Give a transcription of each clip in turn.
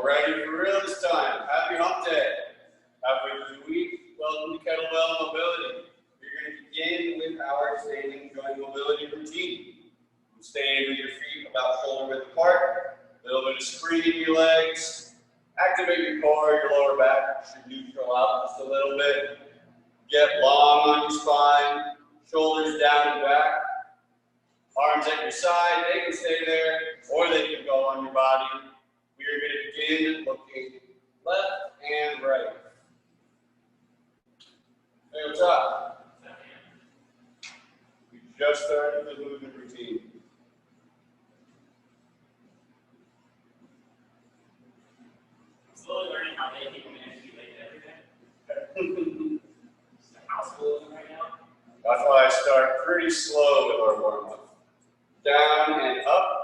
Ready for real this time. Happy hump day. Halfway through the week, welcome to Kettlebell Mobility. We're going to begin with our standing joint mobility routine. Stand with your feet about shoulder width apart, a little bit of spring in your legs, activate your core, your lower back should neutral out just a little bit. Get long on your spine, shoulders down and back, arms at your side, they can stay there or they can go on your body. We are going to begin looking left and right. Hey, what's up? We just started the movement routine. Slowly learning how many people manage to be late to everything. Just a house full of them right now. That's why I start pretty slow with our warm-up. Down and up.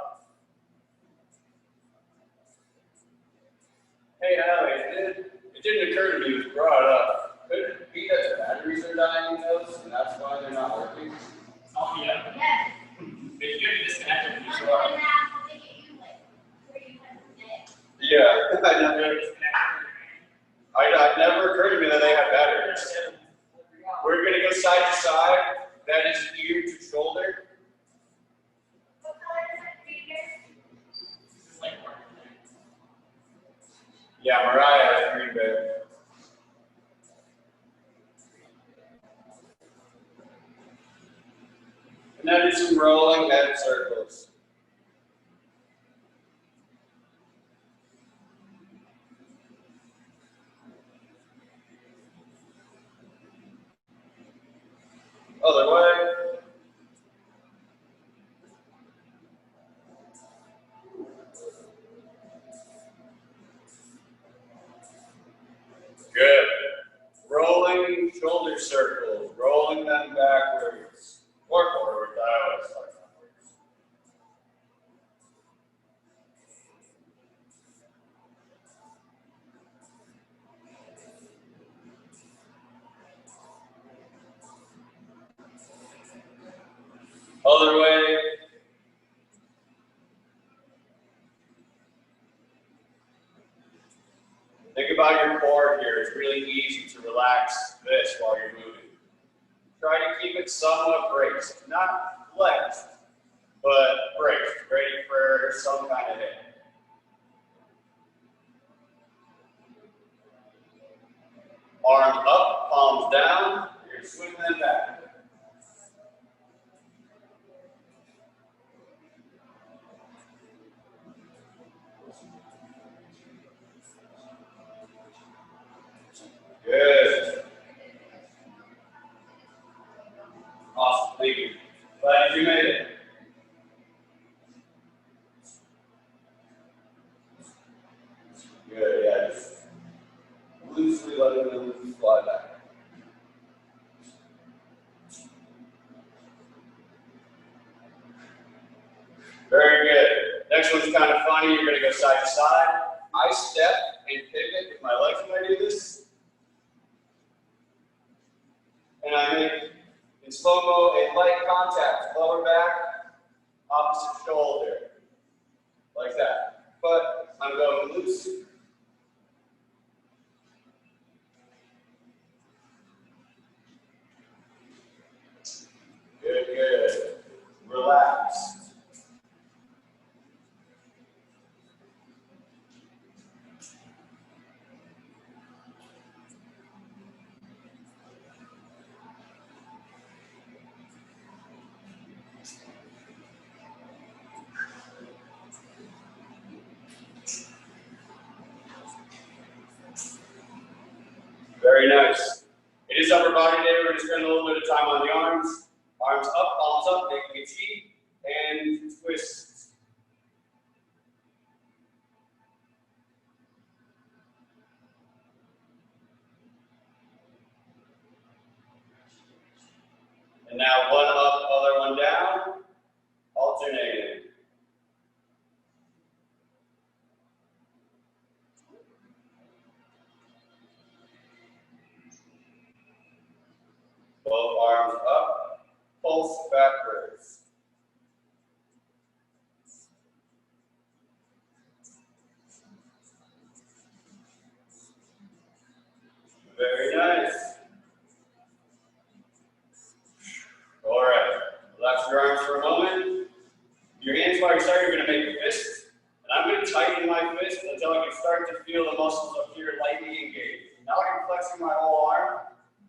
Hey, Allie, it didn't occur to me, it was brought up. Could it be that the batteries are dying in those, and that's why they're not working? Oh, yeah. Yes. But you have to disconnect them from I'm each gonna other. have to get you like where you have to stay. Yeah, I it never occurred to me that they had batteries. We're going to go side to side. That is ear to shoulder. What color is it? Green here? This is like more. Yeah, Mariah has green bed. And then do some rolling head circles. Other way. Good. Rolling shoulder circles, rolling them backwards or forward. I always start backwards. Other way. Think about your core here. It's really easy to relax this while you're moving. Try to keep it somewhat braced. Not flexed, but braced, ready for some kind of hit. Arms up, palms down. You're going to swing them back. Good. Awesome. Thank you. Glad you made it. Good. Yeah. Just loosely letting them fly back. Very good. Next one's kind of funny. You're going to go side to side. I step and pivot with my legs when I do this. And I make, in slow-mo, a light contact, lower back, opposite shoulder, like that. But I'm going loose. Good, good. Relax. Very nice. It is upper body day. We're going to spend a little bit of time on the arms. Arms up, palms up, making a T, and twists. And now one up, other one down, alternating. Both arms up, pulse backwards. tighten my fist until I can start to feel the muscles up here lightly engaged. Not flexing my whole arm,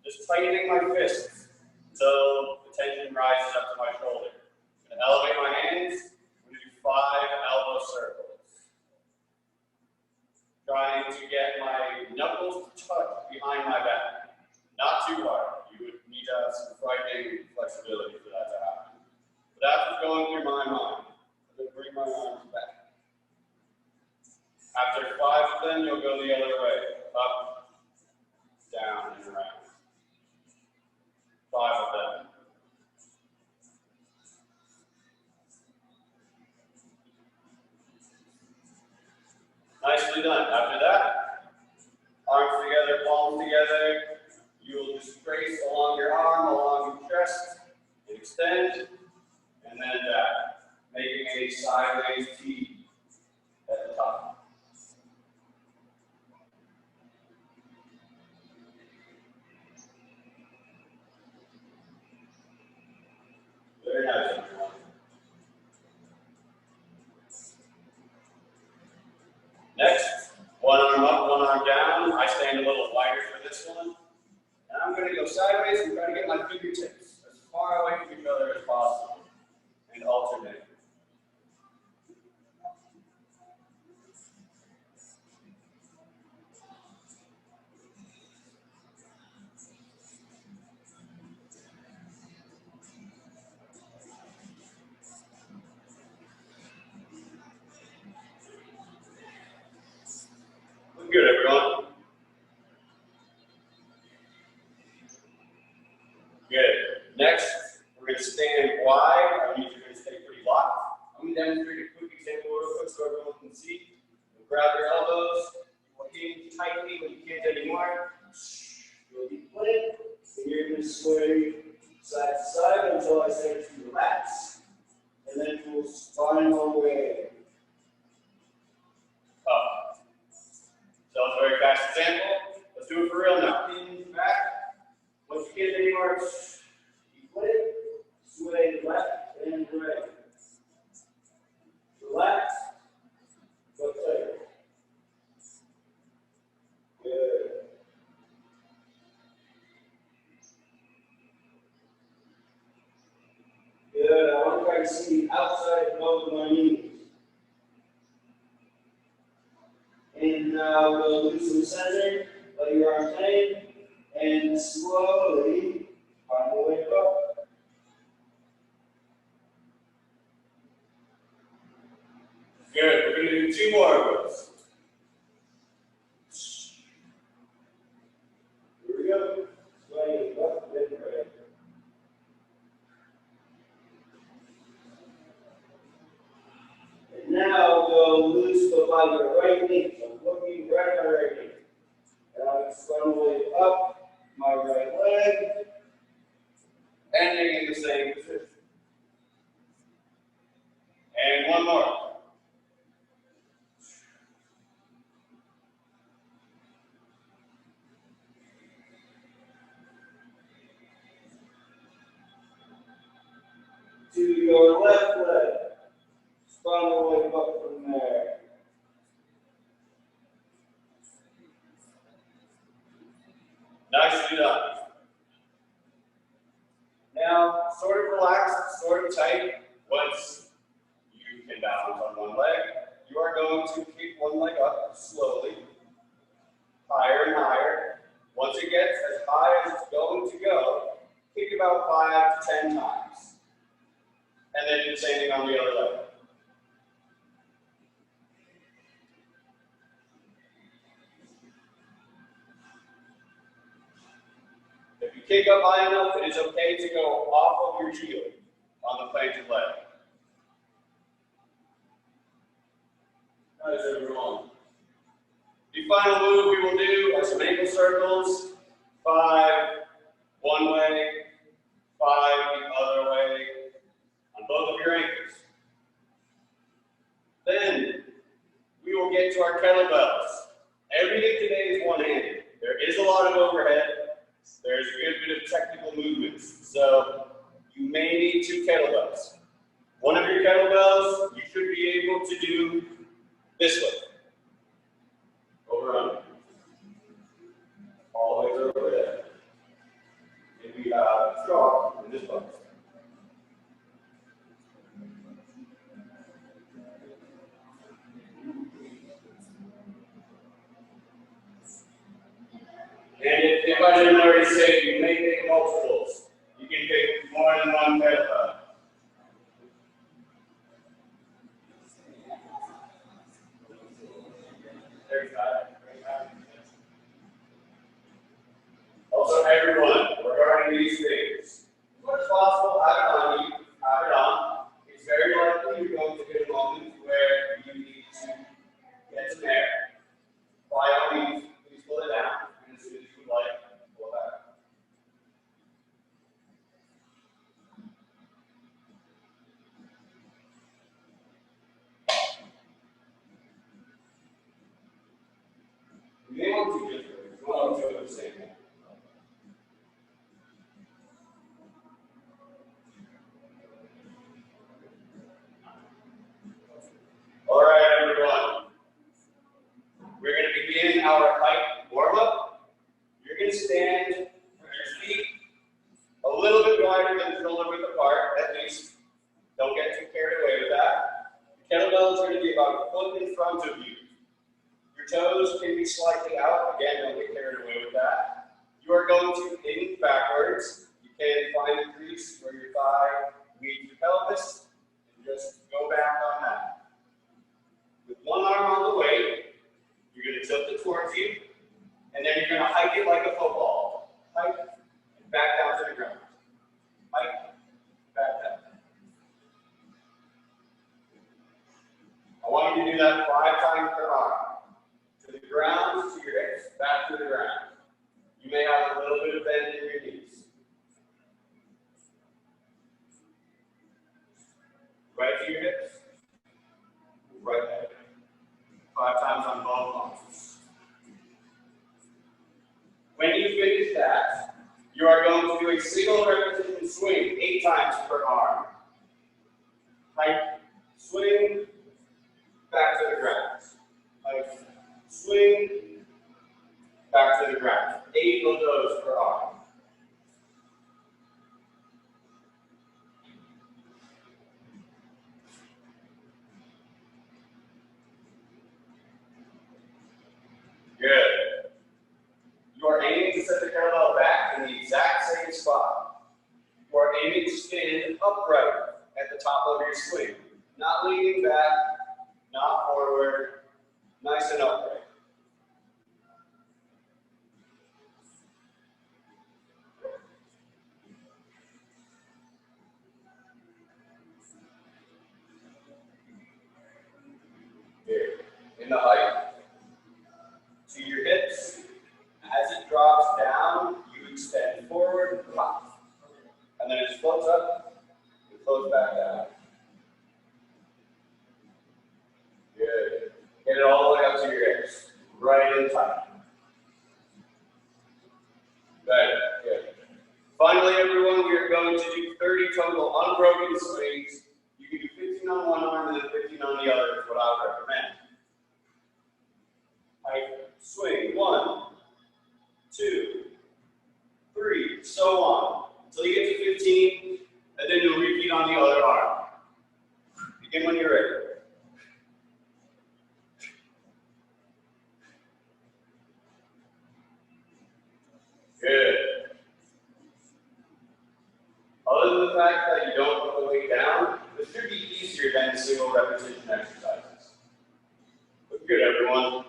just tightening my fists until the tension rises up to my shoulder. I'm going to elevate my hands. I'm going to do 5 elbow circles. Trying to get my knuckles to touch behind my back. Not too hard. You would need to have some frightening flexibility for that to happen. But that's what's going through my mind. I'm going to bring my arms back. After 5 of them, you'll go the other way. Up, down, and around. 5 of them. Nicely done. After that, arms together, palms together. You will just brace along your arm, along your chest, and extend, and then back, making a sideways T at the top. Very nice, everyone. Next, one arm up, one arm down. I stand a little wider for this one. And I'm going to go sideways and try to get my fingertips as far away from each other as possible. And alternate. Good, everyone. Good. Next, we're going to stand wide. Our knees are going to stay pretty locked. I'm going to demonstrate a quick example real quick so everyone can see. You'll grab your elbows. You'll hinge tightly when you can't anymore. You'll be split. And you're going to sway side to side until I say to relax. And then we'll spine all the way up. So it's a very fast example. Let's do it for real now. Hinge back. Once you get anywhere, you flip, sway left and right. Relax, but tighter. Good. Good. I want to try to see the outside of both of my knees. And now we'll loosen the center, let your arms hang, and slowly find the way up. Good. We're going to do 2 more of those. Here we go. Swaying left and right. And now we'll loose the by your right knee. So looking right at my right knee. And I'm slowly up my right leg, ending in the same position. And one more. To your left leg. Spinal leg up from there. Nicely done. Now, sort of relaxed, sort of tight. Once you can balance on one leg, you are going to kick one leg up slowly, higher and higher. Once it gets as high as it's going to go, kick about 5 to 10 times. And then do the same thing on the other leg. If you kick up high enough, it is okay to go off of your heel on the planted leg. Nice, everyone. The final move we will do are some ankle circles. 5 one way, 5 the other way, on both of your ankles. Then we will get to our kettlebells. Everything today is one-handed. There is a lot of overhead. There's a good bit of technical movements. So you may need 2 kettlebells. One of your kettlebells, you should be able to do This way. Over under. All the way over there. And we have straw in this box. And if I didn't already say, you may take multiples. You can take more than one kettlebell. Also, everyone, regarding these things, when it's possible, have it on you, have it on. It's very likely you're going to get a moment where you need to get some air. By all means, please pull it down, and as soon as you would like, pull it back. You may want to just want to do the same thing. All right, everyone. We're going to begin our height warm-up. You're going to stand with your feet a little bit wider than shoulder width apart, at least. Don't get too carried away with that. The kettlebell is going to be about a foot in front of you. Your toes can be slightly out. Again, don't get carried away with that. You are going to lean backwards. You can find a crease where your thigh meets your pelvis, and just go back on that. With one arm on the weight, you're going to tilt it towards you, and then you're going to hike it like a football. Hike, and back down to the ground. Hike, back down. I want you to do that 5 times per arm. To the ground, to your hips, back to the ground. You may have a little bit of bend in your knees. Right to your hips, right there. 5 times on both arms. When you finish that, you are going to do a single repetition swing 8 times per arm. Hike, swing, back to the ground. Hike, swing, back to the ground. 8 of those per arm. Good. You are aiming to set the kettlebell back in the exact same spot. You are aiming to stand upright at the top of your swing. Not leaning back, not forward, nice and upright. Here. In the height, to your hips. As it drops down, you extend forward, pop. And then it floats up, it floats back down. Good. Get it all the way up to your hips. Right in tight. Better. Good. Finally, everyone, we are going to do 30 total unbroken swings. You can do 15 on one arm and then 15 on the other, is what I would recommend. Height, swing, 1, 2, 3, so on, until you get to 15, and then you'll repeat on the other arm. Begin when you're ready. Good. Other than the fact that you don't put the weight down, this should be easier than single repetition exercises. Look good, everyone.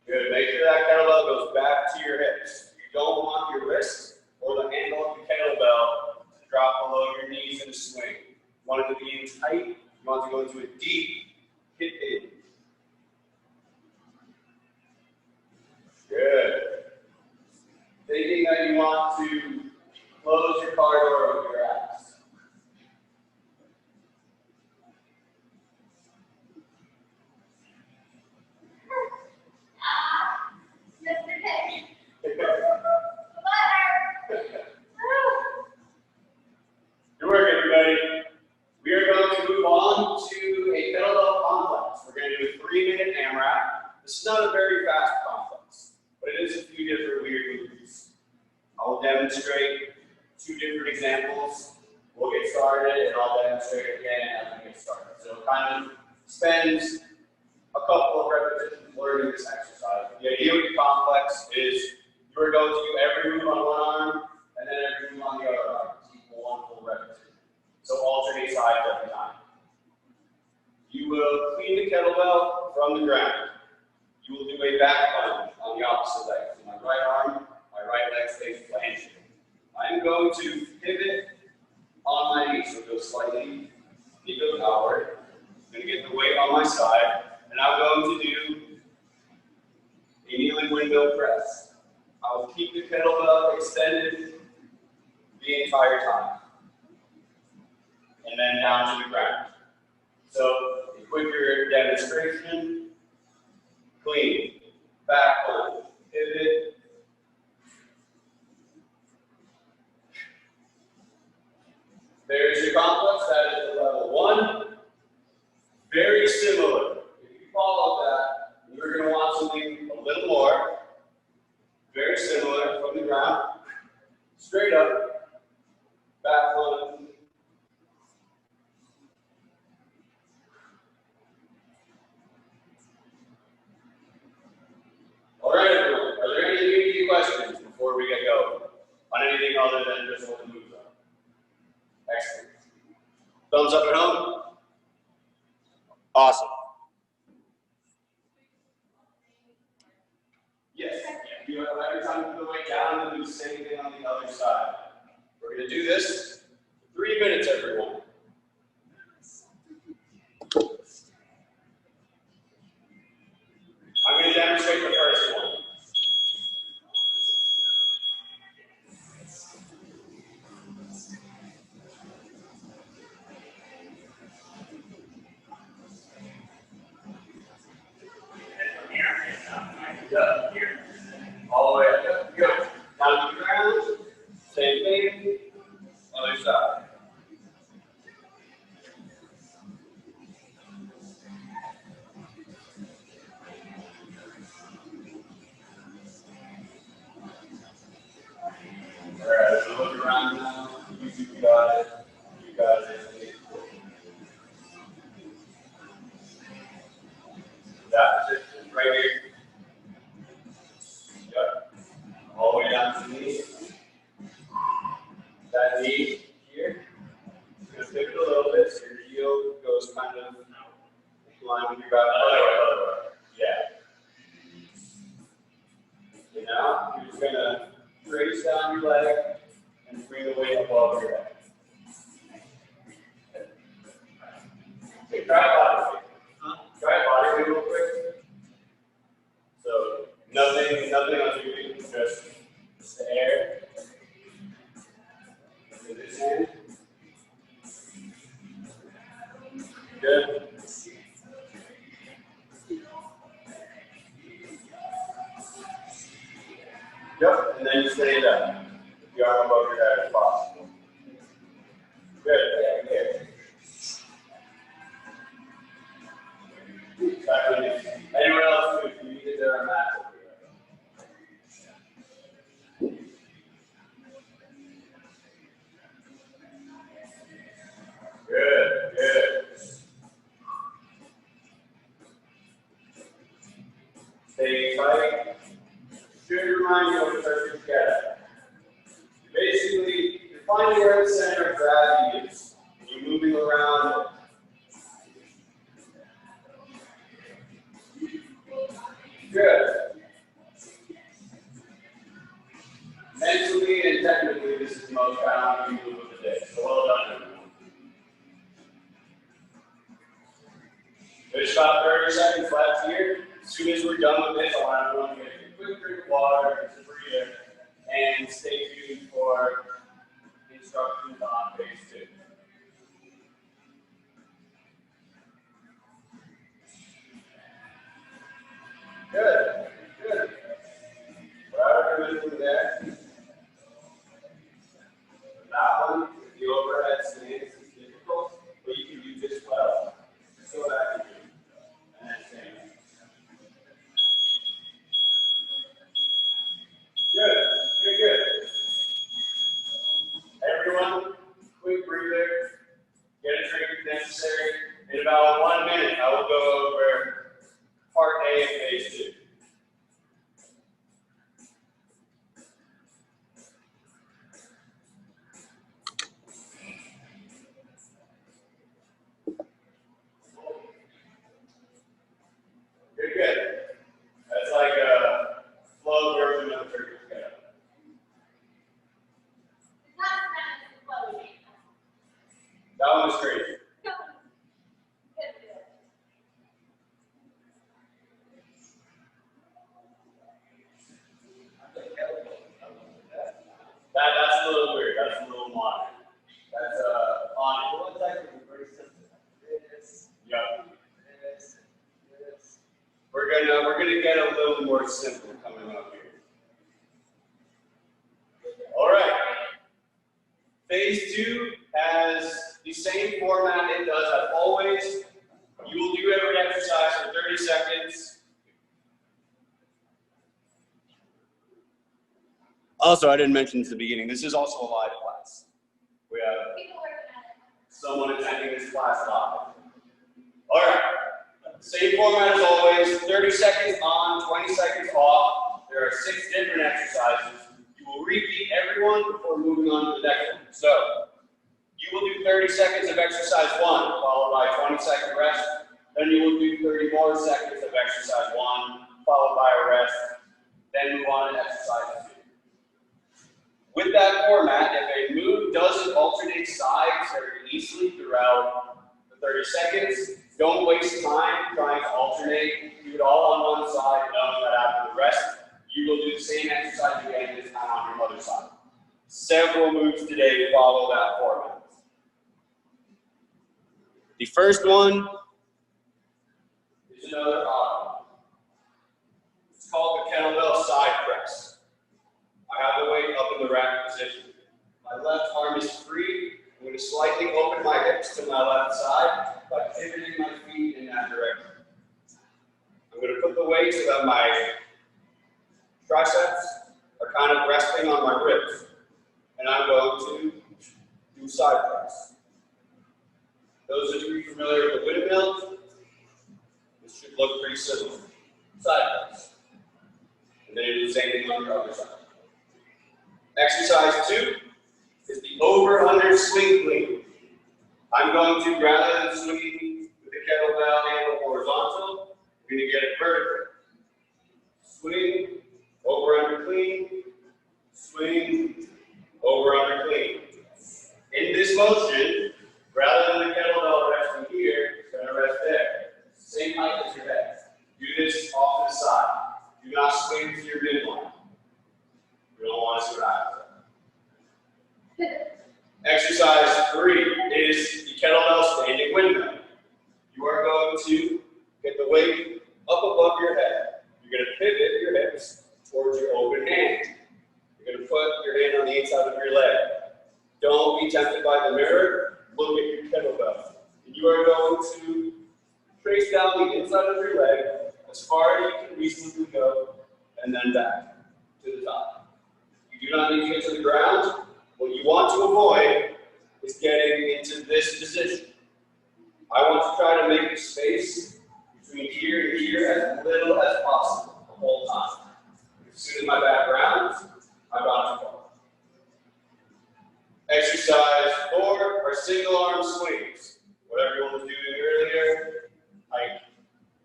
Good. Make sure that kettlebell goes back to your hips. You don't want your wrist or the handle of the kettlebell to drop below your knees in a swing. You want it to be in tight. You want to go into a deep hip hinge. Good. Thinking that you want to close your car door with your abs. This is not a very fast complex, but it is a few different weird movements. I will demonstrate 2 different examples. We'll get started, and I'll demonstrate again as we get started. So it kind of spends a couple of repetitions learning this exercise. The idea with the complex is you are going to do every move on one arm, and then every move on the other arm. Equal 1 full repetition. So alternate sides every time. You will clean the kettlebell from the ground. You will do a back lunge on the opposite leg. So my right arm, my right leg stays planted. I'm going to pivot on my knee, so go slightly, knee goes outward. I'm going to get the weight on my side, and I'm going to do a kneeling windmill press. I will keep the kettlebell extended the entire time, and then down to the ground. So a quicker demonstration, clean, back lunge, pivot, there's your complex. That is the level 1. Very similar. If you follow that, you're going to want something a little more. Very similar from the ground. Straight up. Back lunge. All right, everyone. Are there any immediate questions before we get going on anything other than just what the moves are? Excellent. Thumbs up at home? Awesome. Yes. You have every time you put the weight down and do the same thing on the other side. We're going to do this for 3 minutes, everyone. I'm going to demonstrate the first one. Yeah, here. All the way up. Good. Down to the ground. Same thing. Other side. All right, so look around now. You got it. You got it. That position right here. Yep. All the way down to the knee. That knee here. You're going to pivot a little bit so your heel goes kind of in line with your back. Other way. Yeah. And now you're just going to raise down your leg and bring the weight above your head. Okay, try body weight. Try body weight real quick. So nothing on your feet, just the air. With this hand. Good. Yep, and then you stay down. The arm above your head if possible. Good. Yeah, okay. Anyone else, if you need it, there are mats over here. Good, good. Stay tight. Should remind you of the perfect get. Basically, you're finding where the center of gravity is. You're moving around. Good. Mentally and technically, this is the most challenging move of the day. So well done, everyone. There's about 30 seconds left here. As soon as we're done with this, I want everyone to get a quick drink of water, some breather, and stay tuned for instructions on phase 2. Good, good. Whatever you're doing there. That one, the overhead stance is difficult, but you can do this well. Just go back and do it. And then stand. go over part A of phase 2. Good, good. That's like a flow version of the turkey kettle. It's not as floating. That one was crazy. That's a little weird. That's a little modern. That's on. What's actually very simple. This, Yep. this. We're gonna get a little more simple coming up here. All right. Phase 2 has the same format it does as always. You will do every exercise for 30 seconds. Also, I didn't mention at the beginning, this is also a live class. We have People working on it. someone attending this class live. All right. Same format as always, 30 seconds on, 20 seconds off. There are 6 different exercises. You will repeat every one before moving on to the next one. So, you will do 30 seconds of exercise 1, followed by a 20-second rest. Then you will do 30 more seconds of exercise 1, followed by a rest. Then move on to exercise 2. With that format, if a move doesn't alternate sides very easily throughout the 30 seconds, don't waste time trying to alternate. Do it all on one side, knowing that after the rest, you will do the same exercise again, this time on your other side. Several moves today follow that format. The first one is another auto. It's called the kettlebell side press. I have the weight up in the rack position. My left arm is free. I'm going to slightly open my hips to my left side by pivoting my feet in that direction. I'm going to put the weight so that my triceps are kind of resting on my ribs. And I'm going to do side press. Those of you familiar with the windmill, this should look pretty similar. Side press. And then you do the same thing on the other side. Exercise 2 is the over-under swing clean. I'm going to, rather than swinging with the kettlebell handle horizontal, I'm going to get it vertical. Swing, over-under clean, swing, over-under clean. In this motion, rather than the kettlebell resting here, it's going to rest there. Same height as your head. Do this off to the side. Do not swing to your midline. You don't want to see what happens. Exercise 3 is the kettlebell standing windmill. You are going to get the weight up above your head. You're going to pivot your hips towards your open hand. You're going to put your hand on the inside of your leg. Don't be tempted by the mirror. Look at your kettlebell. And you are going to trace down the inside of your leg as far as you can reasonably go, and then back to the top. You do not need to get to the ground. What you want to avoid is getting into this position. I want to try to make the space between here and here as little as possible the whole time. As soon as my back rounds, I'm about to fall. Exercise 4 are single arm swings. What everyone was doing earlier, hike,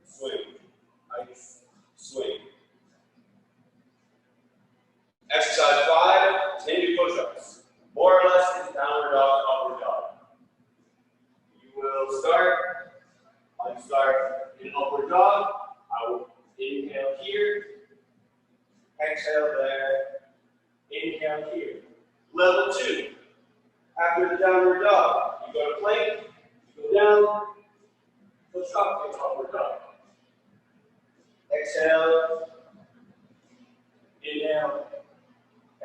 swing, hike, swing. Exercise 5 is Hindu push-ups. More or less it's downward dog, upward dog. You will start, I'll start in upward dog. I will inhale here, exhale there, inhale here. Level 2, after the downward dog, you go to plank, you go down, push up into upward dog. Exhale, inhale,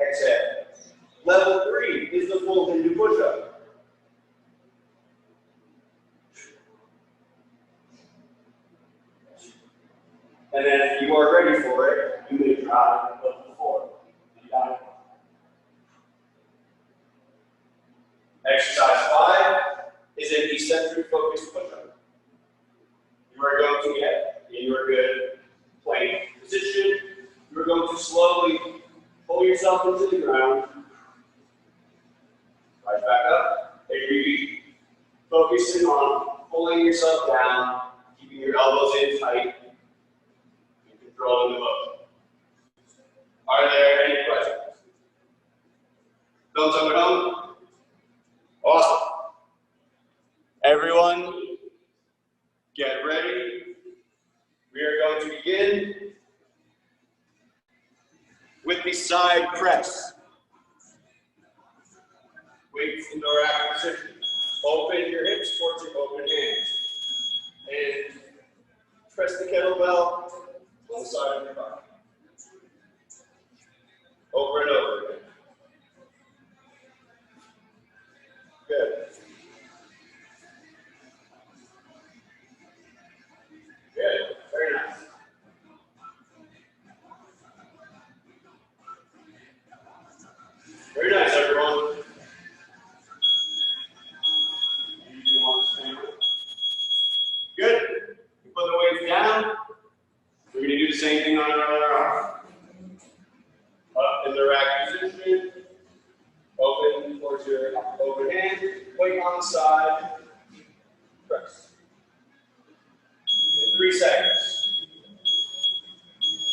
exhale. Level 3 is the full Hindu push-up. And then if you are ready for it, you may try level 4. You got it. Exercise 5 is an eccentric focused push-up. You are going to get in your good plank position. You're going to slowly pull yourself into the ground. Right back up. And you focusing on pulling yourself down, keeping your elbows in tight, and controlling the motion. Are there any questions? Thumbs up at home? Awesome. Everyone, get ready. We are going to begin with the side press. Weights in the rack position. Open your hips towards your open hands. And press the kettlebell on the side of your body. Over and over again. Good. Good. Very nice. Very nice, everyone. You want to stand up? Good. You put the weights down. We're going to do the same thing on our other arm. Up in the rack position. Open towards your open hand. Weight on the side. Press. In 3 seconds.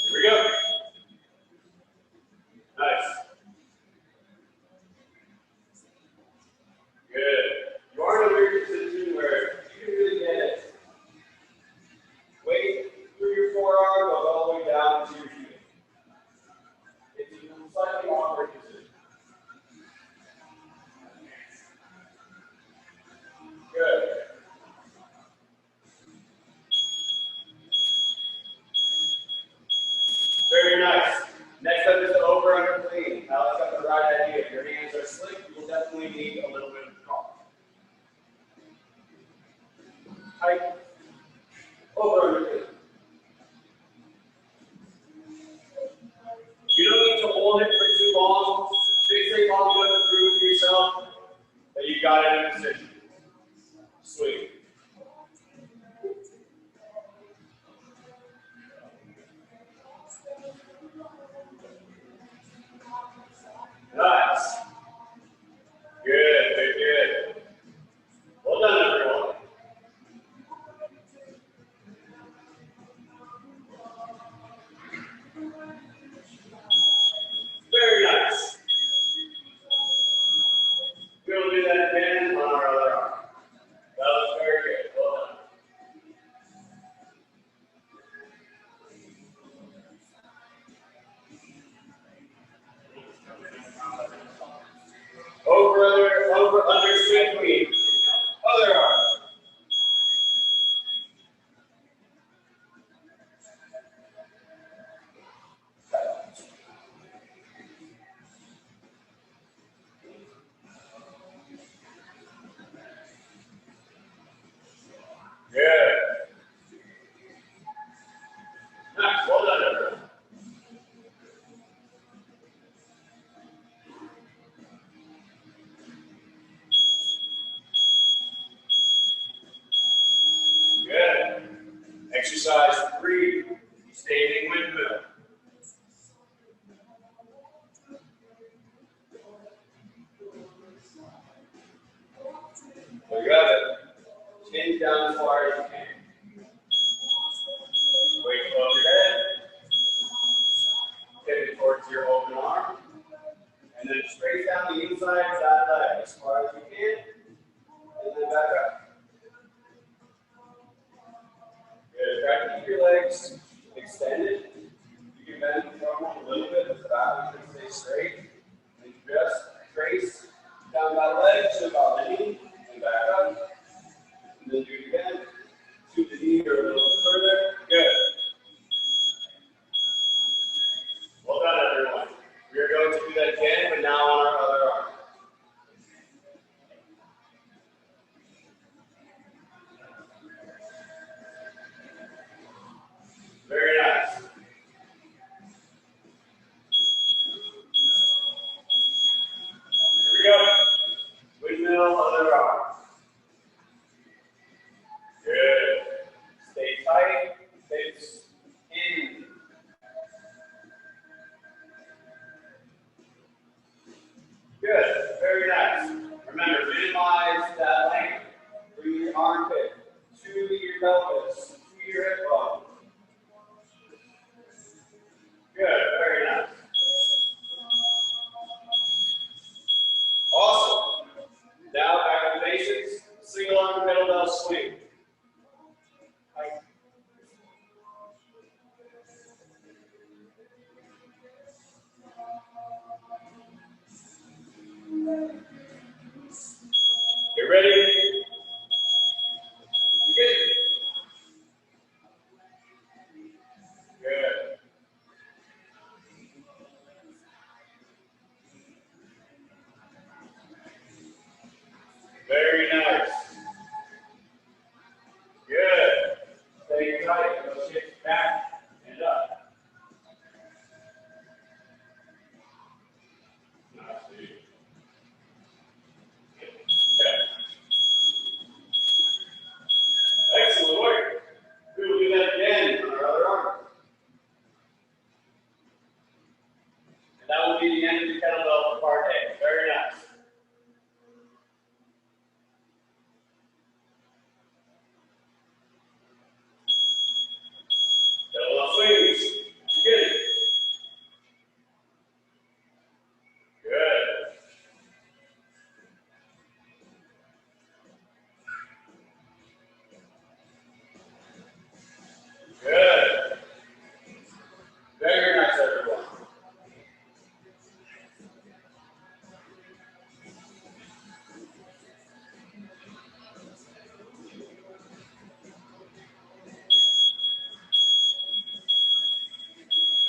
Here we go. Nice. Good. You are in a weird position where you can really get it. Weight through your forearm, goes all the way down to your feet. It's a slightly awkward position. Good. Very nice. Next up is the over-under clean. Now let's have the right idea. If your hands are slick, you will definitely need a little bit of control. Tight. Over-under clean. You don't need to hold it for too long. Fixate long enough to prove to yourself that you got it in position. Sweet. Nice. Good, good, good. Well done, everyone. Very nice. We'll do that again on our other arm. That was very good. Well done. Over, under, straight clean. Other arm. Good. Nice. Well done, everyone. Good. Exercise 3, standing windmill. There you have it. Chin down as far as you can. Weight above your head. Pivot towards your open arm. And then straight down the inside of that leg as far as you can. And then back up. Good. Try to keep your legs extended. You can bend the front a little bit, but the back you can stay straight. And just trace down that leg to about the knee and back up. And then do it again. To the knee or a little bit further. Good. Well done, everyone. We are going to do that again, but now on our other arm. Very nice. Here we go. Windmill, other arm. Good. Stay tight. tight. Go shift back and up. Nice, dude. Okay. Excellent work. We will do that again on our other arm. And that will be the end of the kettlebell for part A. Very nice. Kettlebell swings. Begin. Good. Good. Very nice, everyone.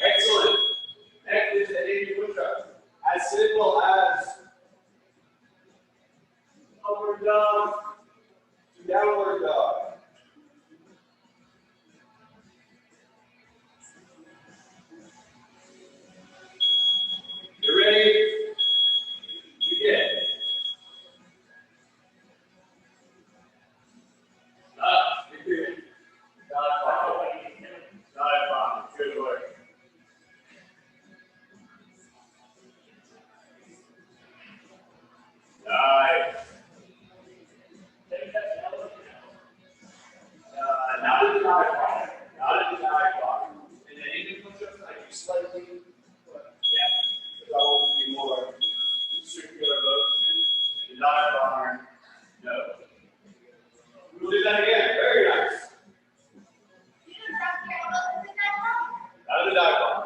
Excellent. Next is the 80 push-up. As simple as upward dog to downward dog. You ready? Begin. Up. Begin. Not a problem. Not a problem. Good work. Nice. Not in the dive bar. Not in the dive bar. In the Indian push-ups, I do slightly, but yeah, because I want to be more circular motion. In the dive bar, no. We'll do that again. Very nice. Out of the dive bar.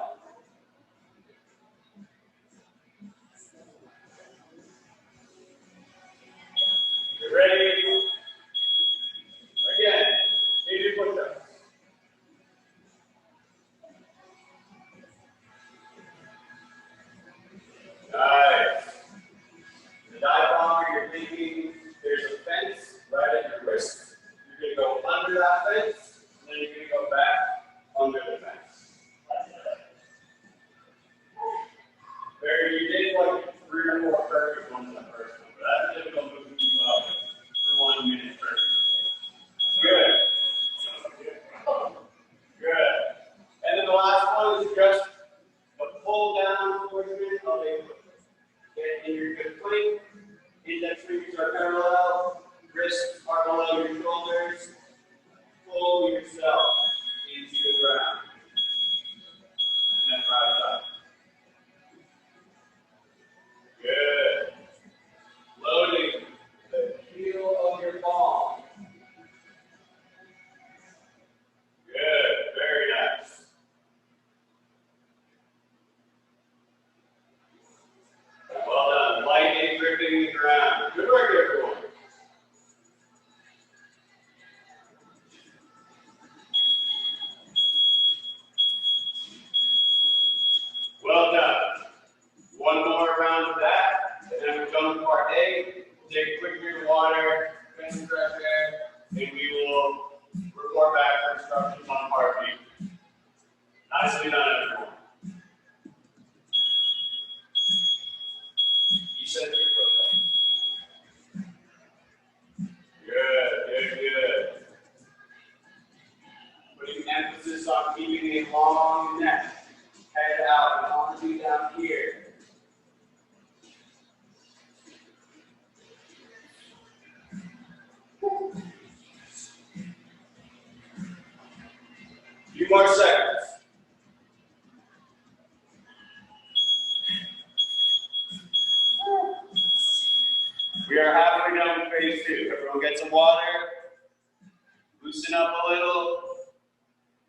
You ready? Again, 80 push-ups. Nice. The dive bomber, you're thinking there's a fence right at your wrist. You're going to go under that fence, and then you're going to go back under the fence. Very, you did like 3 or 4 perfect ones in the first one, but that's a difficult move to keep up for 1 minute first. Good. Good. And then the last one is just a pull down portion of a foot. Okay, and you're good plank. Index fingers are parallel, wrists are below your shoulders. Pull yourself into the ground. And then rise up. Good. Loading the heel of your palm. Good. Very nice. Well done. Lightly gripping the ground. Good work, everyone. Well done. One more round of that, and then we're done with part A. We'll take a quick drink of water, finish the breath there, and we will report back for instructions on part B. Nicely done, everyone. You said your foot. Good. Putting emphasis on keeping a long neck. Head out. I want to be down here. Few more seconds. We are halfway done with phase 2. Everyone get some water. Loosen up a little.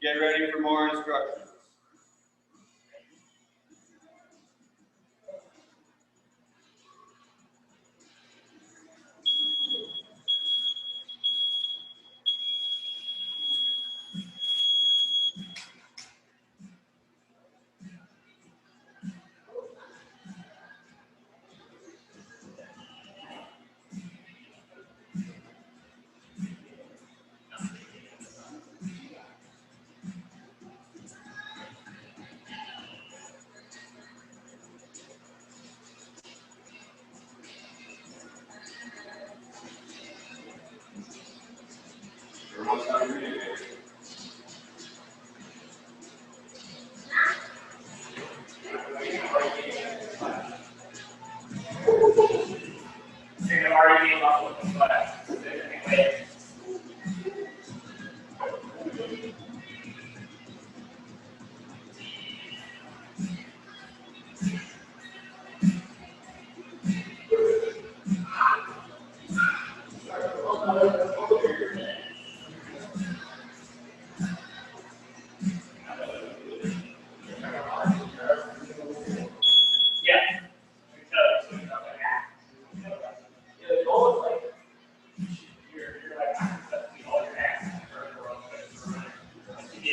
Get ready for more instructions.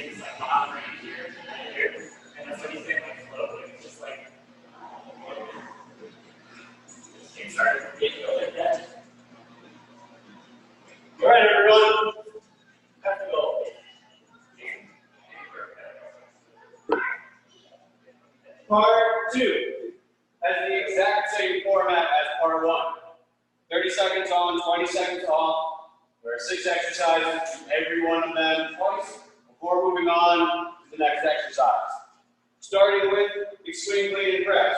it's like bothering here, and that's what he's saying, like flow, like it's just like, it started to get like that. All right, everyone. Have to go. Part 2 has the exact same format as part 1. 30 seconds on, 20 seconds off. There are 6 exercises, do every one of them twice before moving on to the next exercise. Starting with the swing, clean, and press.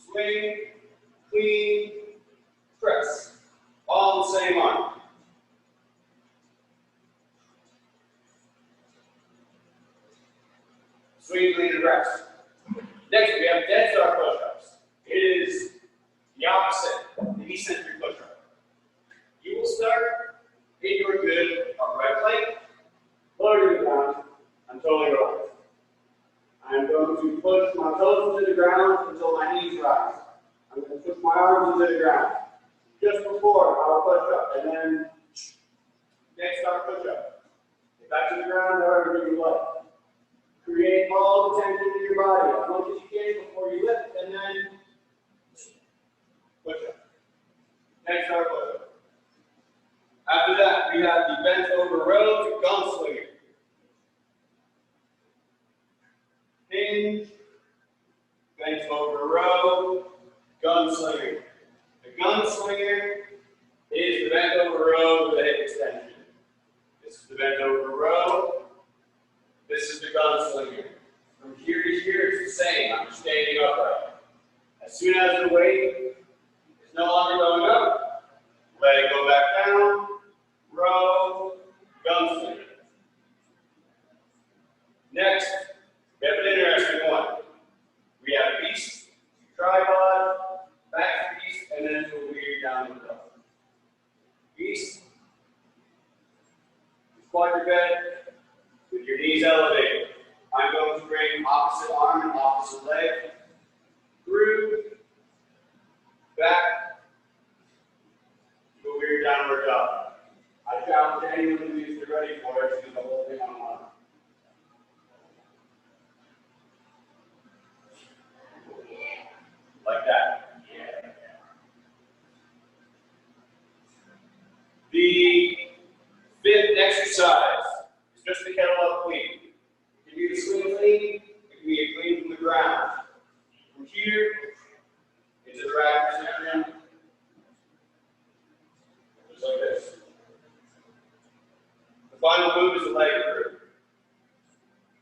Swing, clean, press. All in the same arm. Swing, clean, and press. Next, we have dead start push-ups. It is the opposite of the eccentric push-up. You will start in your good upright plank, lower to the ground until you rise. I'm going to push my toes into the ground until my knees rise. I'm going to push my arms into the ground. Just before our push-up, and then next start push-up. Get back to the ground, however you like. Create all the tension in your body as much as you can before you lift, and then push up. Next start push up. After that, we have the bent over row to gunslinger. Hinge, bent over row, gunslinger. The gunslinger is the bent over row with a hip extension. This is the bent over row. This is the gunslinger. From here to here, it's the same. I'm standing upright. As soon as the weight is no longer going up, let it go back down. Row, gunslinger. Next, we have an interesting one. We have beast, tripod, back to beast, and then to a weird downward dog. Beast, quadruped, with your knees elevated. I'm going to bring opposite arm and opposite leg through, back, to a weird downward dog. I challenge anyone who is ready for it to do the whole thing on one. Like that. The 5th exercise is just the kettlebell clean. It can be the swing clean, it can be a clean from the ground. From here into the rack position, just like this. The final move is a leg curve.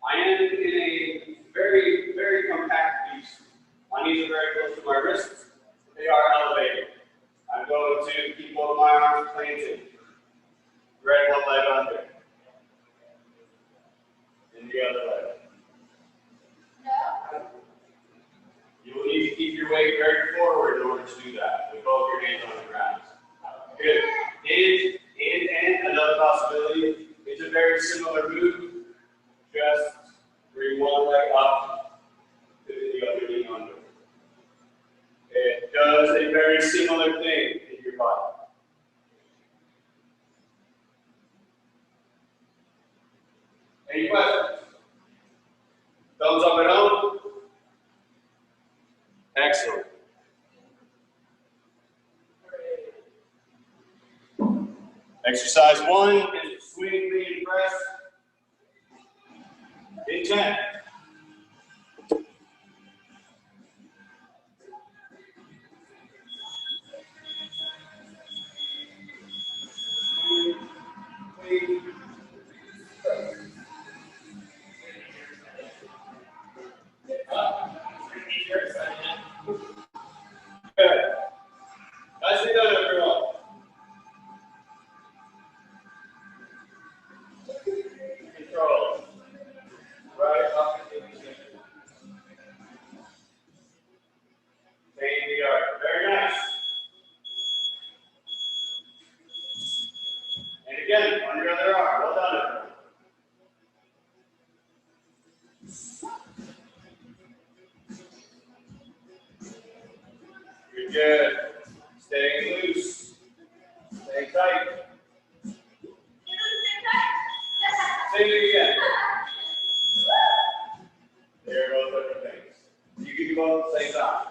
I am in a very, very compact piece. My knees are very close to my wrists. They are elevated. I'm going to keep both my arms planted. Drag one leg under. And the other leg. No. You will need to keep your weight very forward in order to do that, with both your hands on the ground. Good. And another possibility, it's a very similar move. Just bring one leg up, to the other knee under. It does a very similar thing in your body. Any questions? Thumbs up at home? Excellent. Exercise 1 is swing, clean, press. In 10. Clean, press. Good. Nicely done, everyone. Control. Right up in the position. Stay in the yard. Very nice. And again, on your other arm. Well done, everyone. You're good. Staying loose. Stay tight. same thing again. There are both different things. You can do both at the same time.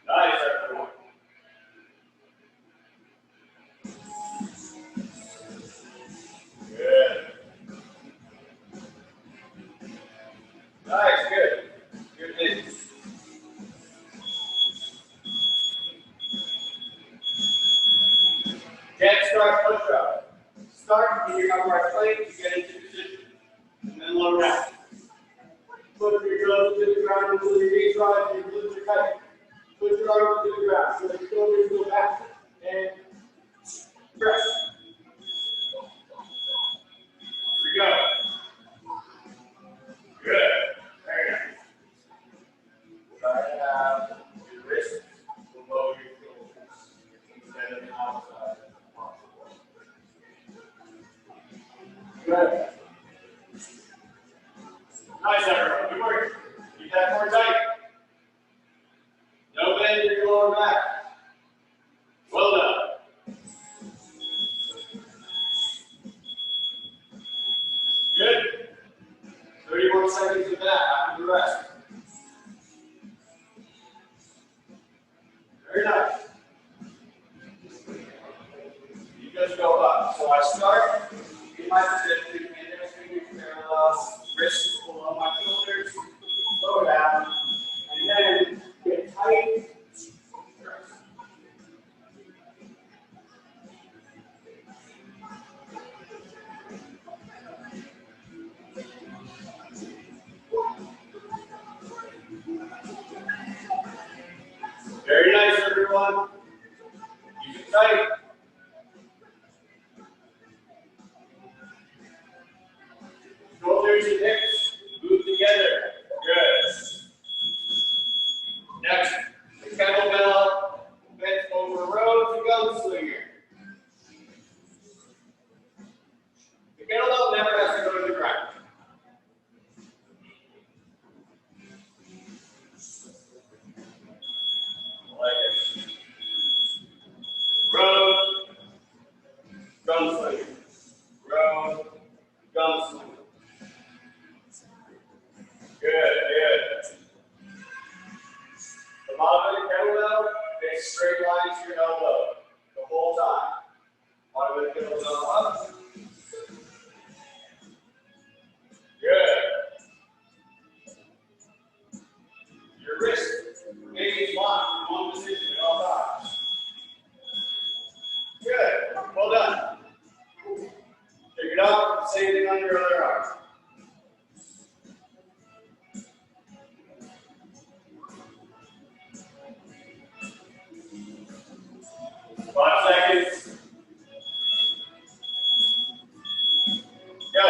Nice, everyone. Good. Nice, good. Good thing. Get start push up. Start in your upright plank to get into position. And then lower down. Put your nose to the ground until your knees rise and your glutes are tight. Put your arms to the ground so the shoulders go back. And press. Here we go. Good. Very nice. Try to have your wrists below your shoulders instead of the outside. Good. Nice, everyone. Good work. Keep that core tight. No bend in your lower back. Well done. Good. 30 more seconds of that after the rest. Very nice. You just go up. So I start in my position, and then fingers parallel, wrists below my shoulders, lower down, and then get tight. Press. Very nice, everyone. Keep it tight. Shoulders and hips move together. Good. Next, the kettlebell bent over row to gunslinger. The kettlebell never has to go to the ground. Like it. Row, gunslinger. Row, gunslinger. Good, good. The bottom of the kettlebell is straight line to your elbow the whole time. Bottom of the kettlebell up. Good. Your wrist remains locked in one position at all times. Good. Well done. Pick it up. Same thing on your other arm. Five seconds. Go.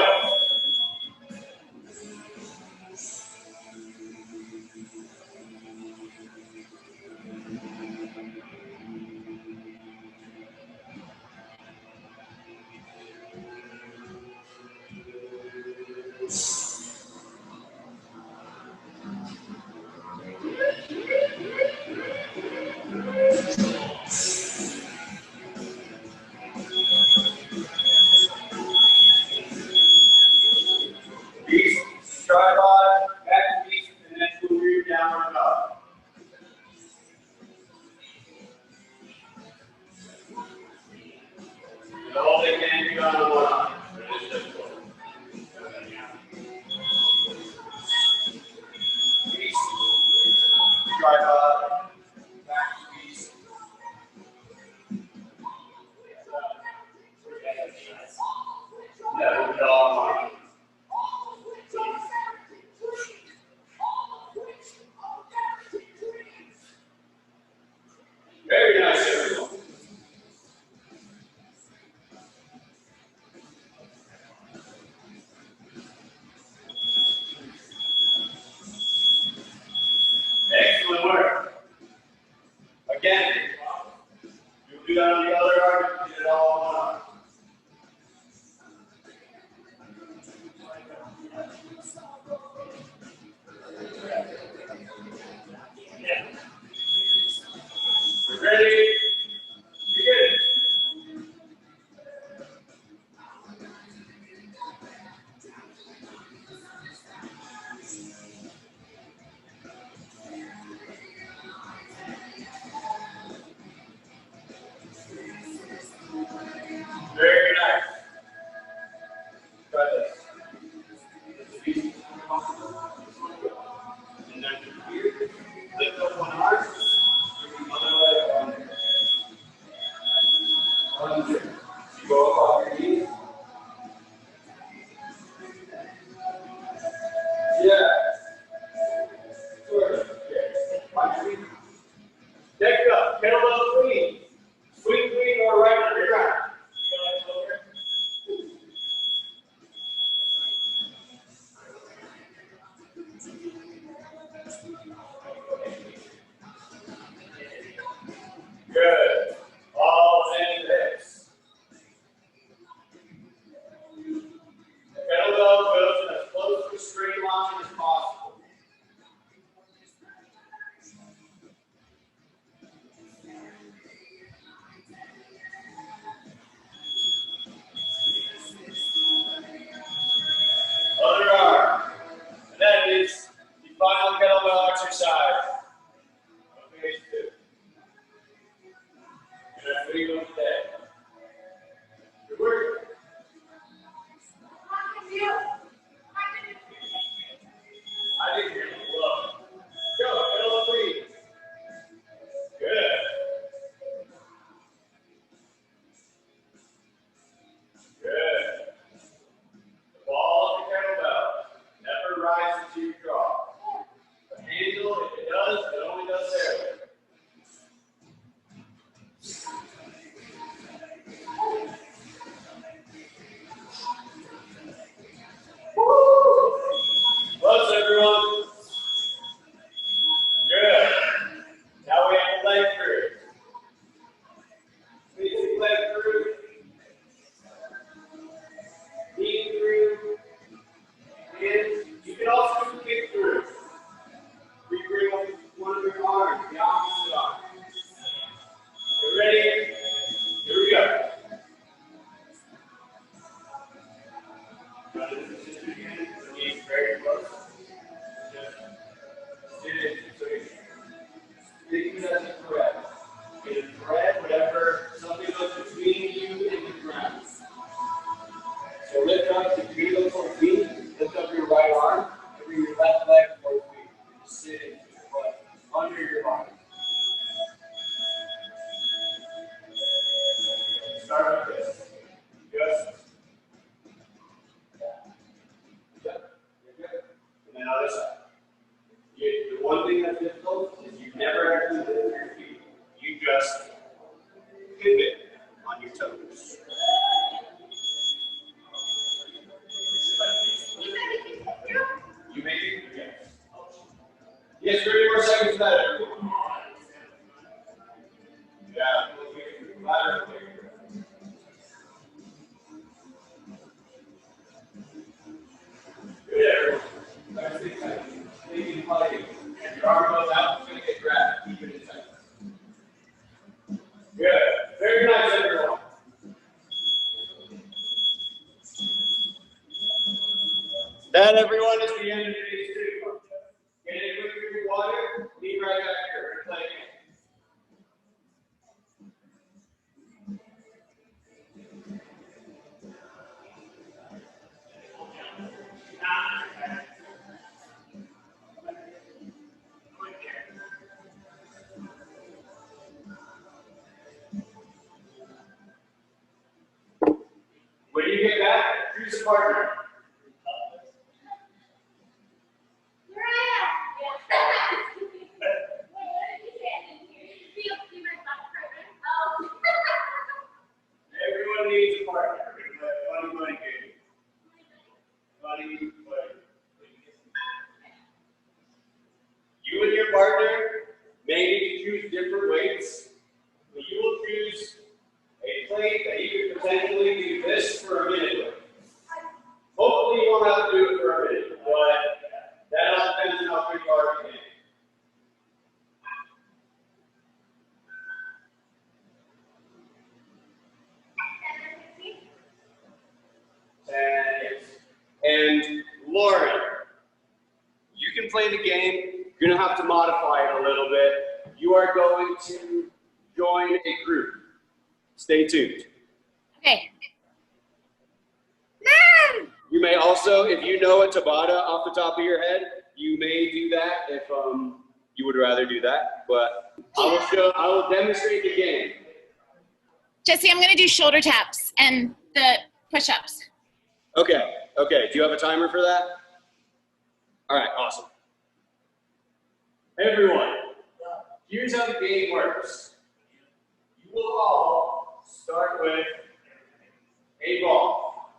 Beast, tripod, back to beast, and then move your downward dog. The whole thing can be done on one arm. It is difficult. Beast, tripod, back to beast. Yeah, move it all on one arm. Very nice, everyone. Excellent work. Again, you'll do that on the other arm, you did it all on one arm. We're ready kettlebell clean. Swing clean or right under ground. Good. All in this. The kettlebell goes in as close to a straight line as possible. Other arm. And that is the final kettlebell exercise. Phase 2. And that's what you're doing today. Good work. I didn't hear you. Well, go, kettlebell clean. Good. Good. The ball of the kettlebell never rises to your jaw. The handle, if it does, it only does there. Woo! Close, everyone. Good. Now we have leg crew. Please leg crew. Knee through, and you can also do kick through. We bring one of your arms, the opposite arm. You ready? Here we go. Now this is just again, the knees very close. Just sit in, so you think that's a thread. Get a thread, whatever, something goes between you and the ground. So lift up, if you look towards me, lift up your right arm, and bring your left leg towards me. And just sit into the foot under your body. Start with this. Just. Yeah. You're good. And then other side. The one thing that's difficult is you never actually lift your feet. You just pivot on your toes. You make it? Yes. Yes, 30 more seconds better. Yeah, louder. Good. Last 6 seconds. Thinking fighting. If your arm goes out, it's going to get grabbed. Keep it in tight. Good. Very nice, everyone. That, everyone, is the end of today's video. Get a quick drink of water, leave right back here, and play again. When you get back, choose a partner. Everyone needs a partner. We're going to play a funny money game. Funny money. You and your partner may need to choose different weights, but you will choose a plate that you can potentially do this for a minute with. Hopefully you won't have to do it for a minute, but that all depends on how good you are at the game. And Lauren, you can play the game. You're going to have to modify it a little bit. You are going to join a group. Stay tuned. Okay. You may also, if you know a Tabata off the top of your head, you may do that if you would rather do that. But I will demonstrate the game. Jesse, I'm going to do shoulder taps and the push-ups. Okay. Do you have a timer for that? All right, awesome. Everyone, here's how the game works. will all start with a ball.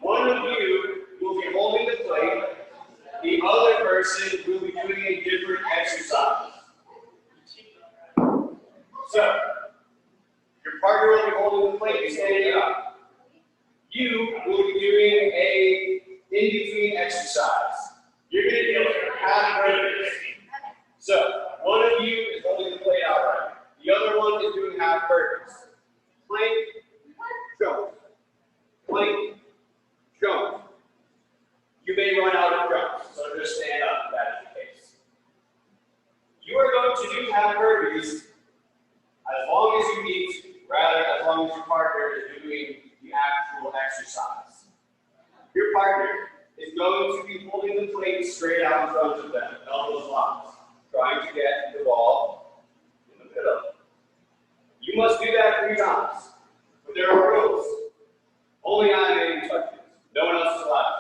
One of you will be holding the plate. The other person will be doing a different exercise. So, your partner will be holding the plate and standing up. You will be doing a in-between exercise. You're going to do half burpees. So, one of you is holding the plate outright. The other one is doing half burpees. Plank, jump. Plank, jump. You may run out of jumps, so just stand up if that is the case. You are going to do half burpees as long as you need to, rather as long as your partner is doing the actual exercise. Your partner is going to be holding the plate straight out in front of them, elbows locked, trying to get the ball in the middle. You must do that 3 times, but there are rules. Only I may be touching it. No one else is allowed.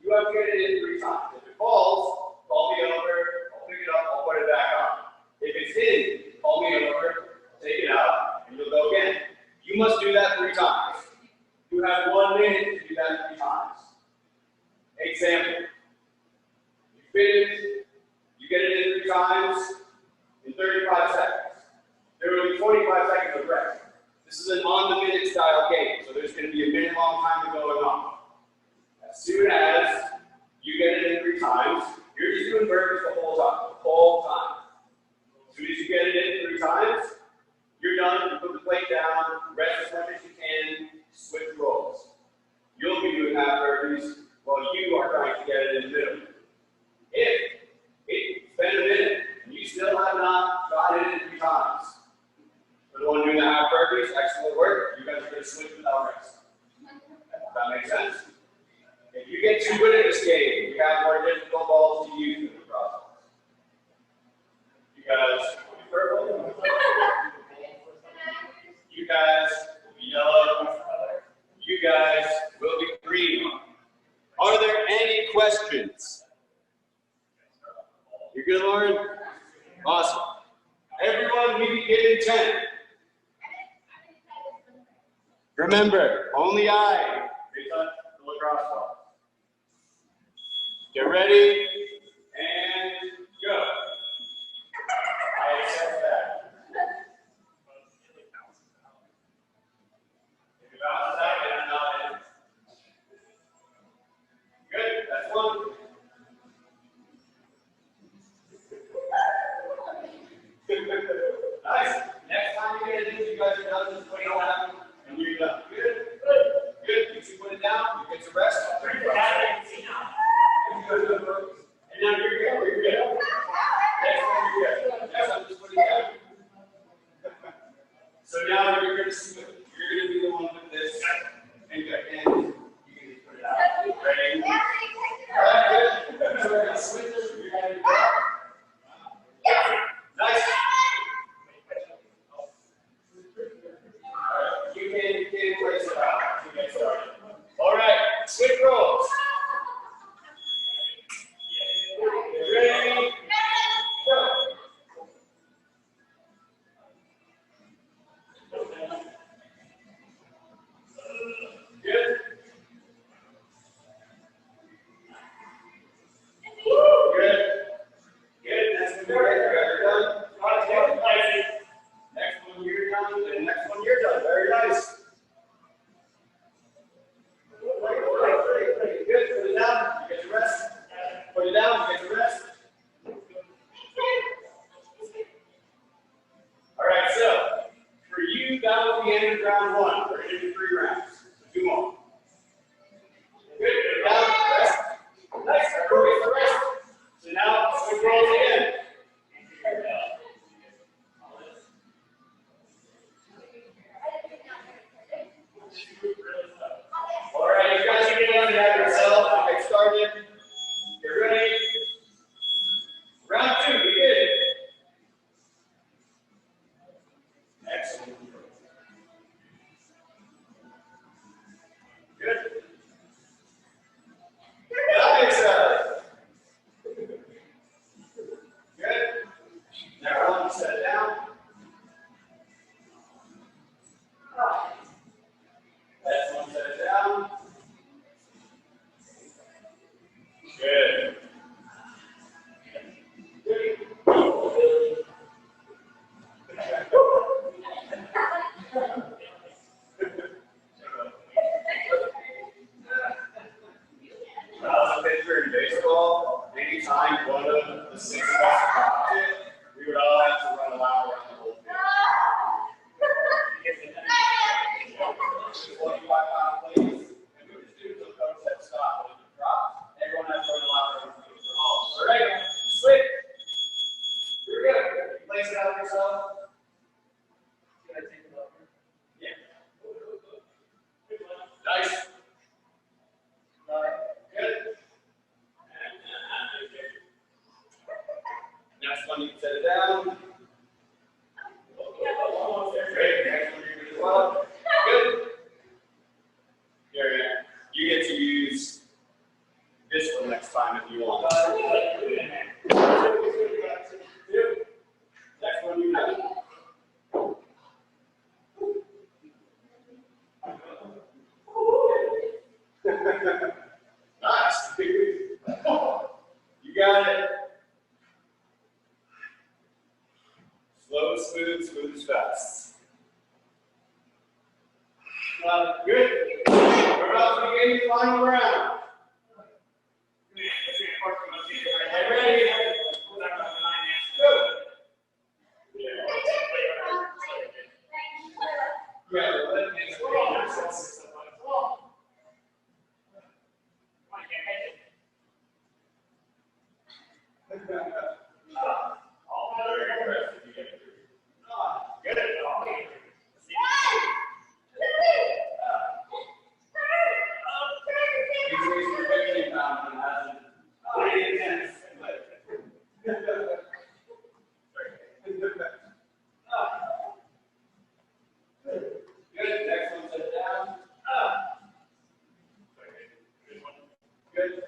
You have to get it in 3 times. If it falls, call me over, I'll pick it up, I'll put it back on. If it's in, call me over, take it out, and you'll go again. You must do that 3 times. You have 1 minute to do that 3 times. Example. You finish, you get it in 3 times in 35 seconds. There will be 25 seconds of rest. This is an on-the-minute style game, so there's going to be a minute-long time going on. As soon as you get it in 3 times, you're just doing burpees the whole time. As soon as you get it in 3 times, you're done. You put the plate down, rest as much as you can, switch rolls. You'll be doing half burpees while you are trying to get it in the middle. If it's been a minute and you still have not got it in 3 times, for the one doing the half burpees, excellent work. You guys are going to switch without rest. Does that make sense? If you get too good at this game, you have more difficult balls to use in the process. You guys will be purple. You guys will be yellow. You guys will be green. Are there any questions? You good, Lauren? Awesome. Everyone, we begin in 10. Remember, only I may touch the lacrosse ball. Get ready, and go. I accept that. If it bounces out, then I'm not in. Good, that's 1. Nice. Next time you get it in, you guys are done, just put it down, and you're done. Good, good, good. Once you put it down, you get to rest. And now you're good. You're good. Next one, you're good. Next one, just put it down. So now you're going to swim. You're going to be the one with this. And you can just put it out. Ready? All right, good. So we're going to switch this. You're going to go. Nice. All right, you can place it out to get started. All right, switch rolls. Ready? Go. Good. Good. Good. Next one, you're done. Next one, you're done. And next one, you're done. Very nice. Good. Put it down. You get to rest. Put it down. You get to rest. All right. So for you, that was the end of round 1. We're going to do 3 rounds. So 2 more. Good. Put it down. Rest. Nice. Everybody gets to rest. So now switch rolls again. All right, you guys are getting on that yourself. Get started. Get ready. Round 2, begin. Excellent. smooth, smooth as fast. Good. We're about to begin the final round. Get ready. Good. Yeah, let me Good. Next one, sit down. Good.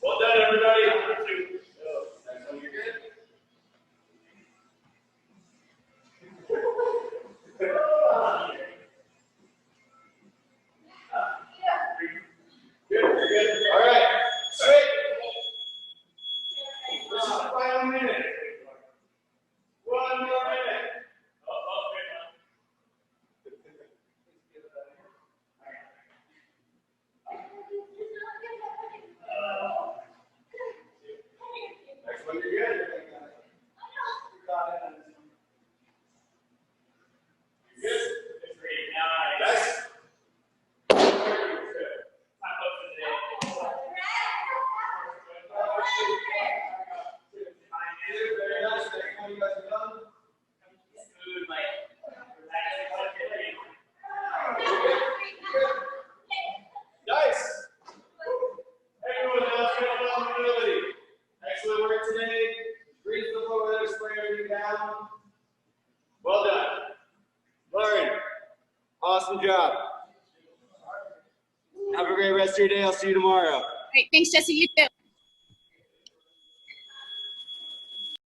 Well done, everybody. Next one, you're good. Good, good. All right. Switch. This is the final minute. One more minute. Next one, you're good. You're good. Nice. Very nice. Next one, you guys are done. Nice. Everyone else, mobility. Excellent work today. Breathe the floor, let us spray everything down. Well done. Lauren, awesome job. Have a great rest of your day. I'll see you tomorrow. Great. Thanks, Jesse. You too.